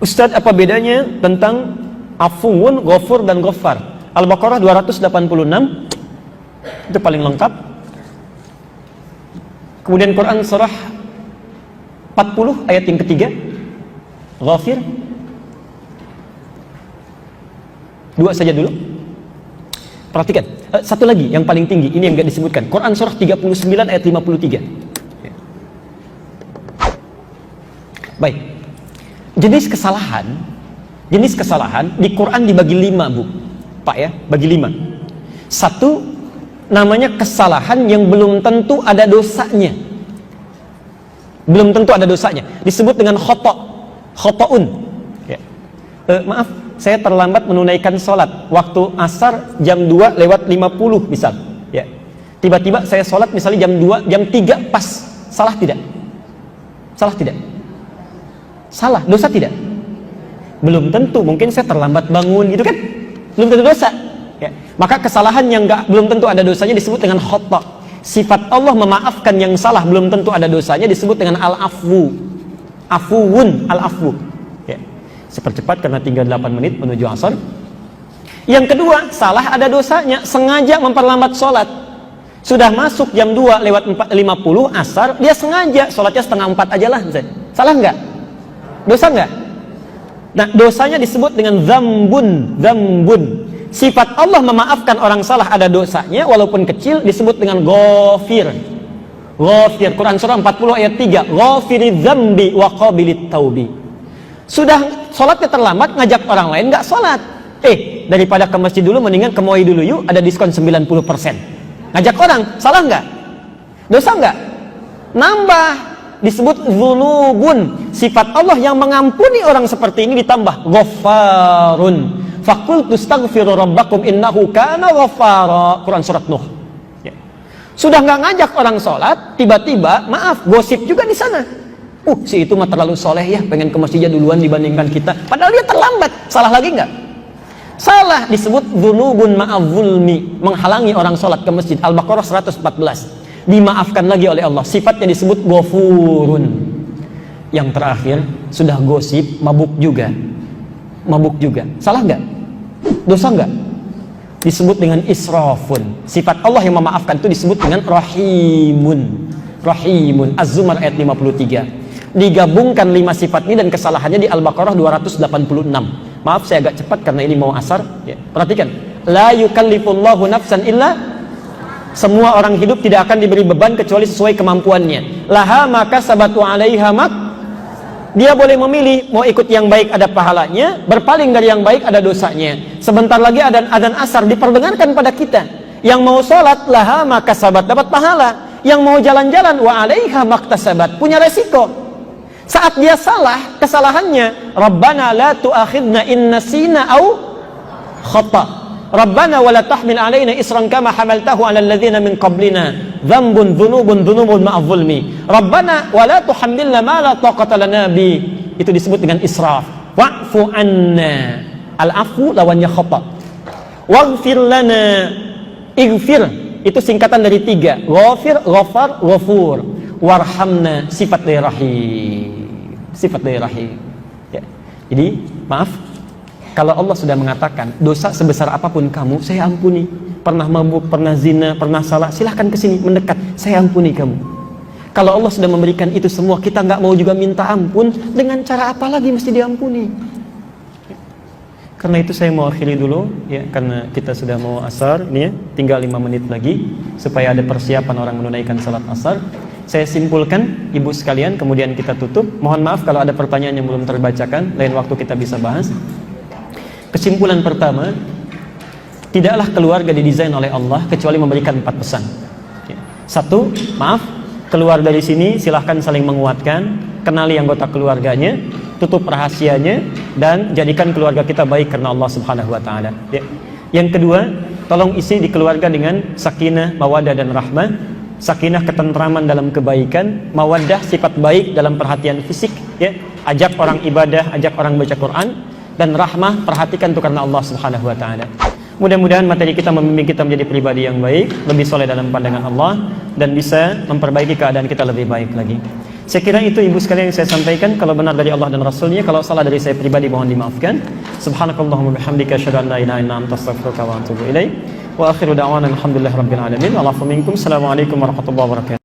Ustadz, apa bedanya tentang afuun, ghafur, dan ghaffar? Al-Baqarah 286 itu paling lengkap. Kemudian Quran surah 40 ayat yang ketiga, Ghafir. Dua saja dulu. Perhatikan, satu lagi yang paling tinggi, ini yang enggak disebutkan. Quran surah 39 ayat 53. Baik. Jenis kesalahan di Quran dibagi 5, Bu. Pak ya, bagi 5. Satu, namanya kesalahan yang belum tentu ada dosanya. Belum tentu ada dosanya. Disebut dengan khoto'un. Ya. Maaf, saya terlambat menunaikan sholat waktu asar jam 2 lewat 50 misal. Ya. Tiba-tiba saya sholat misalnya jam 2, jam 3 pas. Salah tidak? Salah tidak? Salah, dosa tidak? Belum tentu, mungkin saya terlambat bangun gitu kan? Belum tentu dosa. Ya. Maka kesalahan yang belum tentu ada dosanya disebut dengan khata'. Sifat Allah memaafkan yang salah belum tentu ada dosanya disebut dengan al-afwu. Afuun, al-afwu. Ya. Sepercepat karena tinggal 8 menit menuju asar. Yang kedua, salah ada dosanya, sengaja memperlambat sholat. Sudah masuk jam 2 lewat 50 asar, dia sengaja sholatnya setengah 4 aja lah. Salah enggak? Dosa enggak? Nah, dosanya disebut dengan dzambun. Sifat Allah memaafkan orang salah ada dosanya walaupun kecil disebut dengan ghafir. Quran surah 40 ayat 3, ghafiriz dzambi wa qabilit taubi. Sudah sholatnya terlambat, ngajak orang lain nggak sholat. Daripada ke masjid dulu mendingan ke MOI dulu yuk, ada diskon 90%. Ngajak orang, salah nggak? Dosa nggak? Nambah, disebut dzunubun. Sifat Allah yang mengampuni orang seperti ini ditambah ghaffarun. Faqultu astaghfiru rabbakum innahu kana ghaffara. Quran surat Nuh. Ya. Sudah nggak ngajak orang sholat, tiba-tiba maaf gosip juga di sana. Si itu mah terlalu soleh ya, pengen ke masjidnya duluan dibandingkan kita. Padahal dia terlambat. Salah lagi nggak? Salah, disebut dzunubun ma'adzulmi, menghalangi orang sholat ke masjid. Al-Baqarah 114. Dimaafkan lagi oleh Allah. Sifatnya disebut ghafurun. Yang terakhir, sudah gosip, mabuk juga. Salah nggak? Dosa nggak? Disebut dengan israfun. Sifat Allah yang memaafkan itu disebut dengan rahimun. Az-Zumar ayat 53. Digabungkan 5 sifat ini dan kesalahannya di Al-Baqarah 286. Maaf saya agak cepat karena ini mau asar ya. Perhatikan, la yukallifullahu nafsan illa, semua orang hidup tidak akan diberi beban kecuali sesuai kemampuannya. Laha maka sabatu alaiha mak, dia boleh memilih mau ikut yang baik ada pahalanya, berpaling dari yang baik ada dosanya. Sebentar lagi adzan asar diperdengarkan pada kita. Yang mau sholat laha maka sabat dapat pahala, yang mau jalan-jalan wa alaiha maktasabat punya resiko. Saat dia salah, kesalahannya Rabbana la tu'akhidna in nasina au khata. Rabbana wa la tahmil alaina isran kama hamaltahu ala alladhina min qablina dzambun dzunubun ma'adh-dhulmi. Rabbana wa la tuhammilna ma la taqata lana bi. Itu disebut dengan israf. Wa'fu anna. Al-'afwu lawannya khata. Waghfir lana. Ighfir itu singkatan dari 3. Ghafir, ghafar, ghafur. Warhamna, sifat dari rahim. Ya. Jadi maaf, kalau Allah sudah mengatakan dosa sebesar apapun kamu saya ampuni. Pernah mabuk, pernah zina, pernah salah, silahkan kesini mendekat, saya ampuni kamu. Kalau Allah sudah memberikan itu semua, kita nggak mau juga minta ampun, dengan cara apa lagi mesti diampuni? Karena itu saya mau akhiri dulu ya, karena kita sudah mau asar ini ya, tinggal 5 menit lagi supaya ada persiapan orang menunaikan salat asar. Saya simpulkan ibu sekalian, kemudian kita tutup. Mohon maaf kalau ada pertanyaan yang belum terbacakan, lain waktu kita bisa bahas. Kesimpulan pertama, tidaklah keluarga didesain oleh Allah kecuali memberikan 4 pesan. 1, maaf, keluar dari sini silahkan saling menguatkan, kenali anggota keluarganya, tutup rahasianya, dan jadikan keluarga kita baik karena Allah Subhanahu wa Ta'ala. Yang kedua, tolong isi di keluarga dengan sakinah, mawaddah, dan rahmah. Sakinah, ketentraman dalam kebaikan, mawaddah, sifat baik dalam perhatian fisik ya. Ajak orang ibadah, ajak orang baca Quran, dan rahmah, perhatikan itu karena Allah Subhanahu wa Ta'ala. Mudah-mudahan materi kita membimbing kita menjadi pribadi yang baik, lebih soleh dalam pandangan Allah, dan bisa memperbaiki keadaan kita lebih baik lagi. Saya kira itu ibu sekalian yang saya sampaikan. Kalau benar dari Allah dan Rasulnya, kalau salah dari saya pribadi mohon dimaafkan. Subhanakallahumma bihamdika asyhadu an la ilaha illa anta astaghfiruka wa atubu ilaik. Wa akhiru da'wana alhamdulillahirabbil alamin. Wa lafu minkum. Assalamualaikum warahmatullahi wabarakatuh.